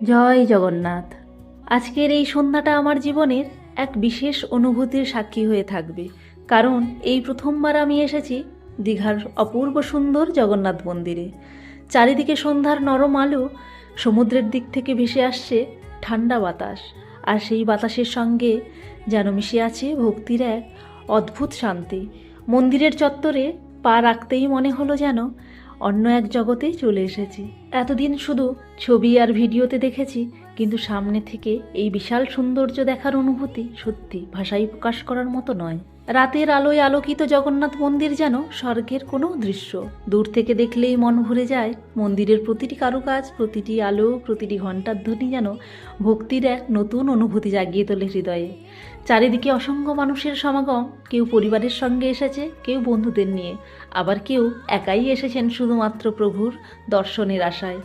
জয় জগন্নাথ। আজকের এই সন্ধ্যাটা আমার জীবনের এক বিশেষ অনুভূতির সাক্ষী হয়ে থাকবে, কারণ এই প্রথমবার আমি এসেছি দীঘার অপূর্ব সুন্দর জগন্নাথ মন্দিরে। চারিদিকে সন্ধ্যার নরম আলো, সমুদ্রের দিক থেকে ভেসে আসছে ঠান্ডা বাতাস, আর সেই বাতাসের সঙ্গে যেন মিশে আছে ভক্তির এক অদ্ভুত শান্তি। মন্দিরের চত্বরে পা রাখতেই মনে হলো যেন অন্য এক জগতে চলে এসেছি। এতদিন শুধু ছবি আর ভিডিওতে দেখেছি, কিন্তু সামনে থেকে এই বিশাল সৌন্দর্য দেখার অনুভূতি সত্যি ভাষায় প্রকাশ করার মতো নয়। রাতের আলোয় আলোকিত জগন্নাথ মন্দির যেন স্বর্গের কোনো দৃশ্য। দূর থেকে দেখলেই মন ভরে যায়। মন্দিরের প্রতিটি কারুকাজ, প্রতিটি আলো, প্রতিটি ঘণ্টার ধ্বনি যেন ভক্তির এক নতুন অনুভূতি জাগিয়ে তোলে হৃদয়ে। চারিদিকে অসংখ্য মানুষের সমাগম, কেউ পরিবারের সঙ্গে এসেছে, কেউ বন্ধুদের নিয়ে, আবার কেউ একাই এসেছেন শুধুমাত্র প্রভুর দর্শনের আশায়।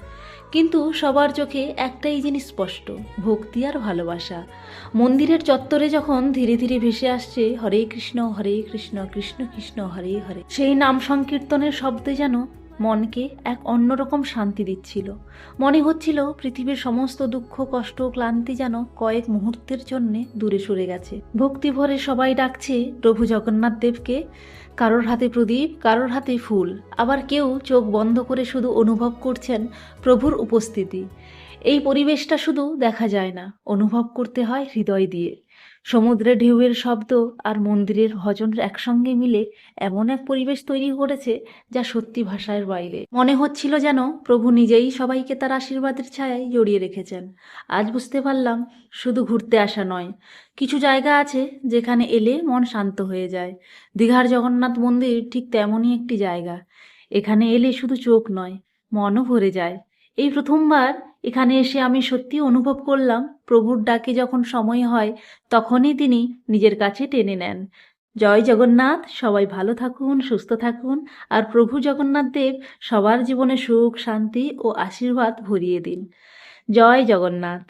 কিন্তু সবার চোখে একটাই জিনিস স্পষ্ট, ভক্তি আর ভালোবাসা। মন্দিরের চত্বরে যখন ধীরে ধীরে ভেসে আসছে হরে কৃষ্ণ কৃষ্ণ কৃষ্ণ হরে হরে, সেই নাম সংকীর্তনের শব্দে যেন মনকে এক অন্যরকম শান্তি দিচ্ছিল। মনে হচ্ছিল পৃথিবীর সমস্ত দুঃখ, কষ্ট, ক্লান্তি যেন কয়েক মুহূর্তের জন্যে দূরে সরে গেছে। ভক্তি ভরে সবাই ডাকছে প্রভু জগন্নাথ দেবকে। কারোর হাতে প্রদীপ, কারোর হাতে ফুল, আবার কেউ চোখ বন্ধ করে শুধু অনুভব করছেন প্রভুর উপস্থিতি। এই পরিবেশটা শুধু দেখা যায় না, অনুভব করতে হয় হৃদয় দিয়ে। সমুদ্রের ঢেউয়ের শব্দ আর মন্দিরের ভজন একসঙ্গে মিলে এমন এক পরিবেশ তৈরি করেছে যা সত্যি ভাষার বাইরে। মনে হচ্ছিল যেন প্রভু নিজেই সবাইকে তার আশীর্বাদের ছায়ায় জড়িয়ে রেখেছেন। আজ বুঝতে পারলাম, শুধু ঘুরতে আসা নয়, কিছু জায়গা আছে যেখানে এলে মন শান্ত হয়ে যায়। দীঘার জগন্নাথ মন্দির ঠিক তেমনই একটি জায়গা। এখানে এলে শুধু চোখ নয়, মনও ভরে যায়। এই প্রথমবার এখানে এসে আমি সত্যি অনুভব করলাম, প্রভুর ডাকে যখন সময় হয় তখনই তিনি নিজের কাছে টেনে নেন। জয় জগন্নাথ। সবাই ভালো থাকুন, সুস্থ থাকুন, আর প্রভু জগন্নাথ দেব সবার জীবনে সুখ, শান্তি ও আশীর্বাদ ভরিয়ে দিন। জয় জগন্নাথ।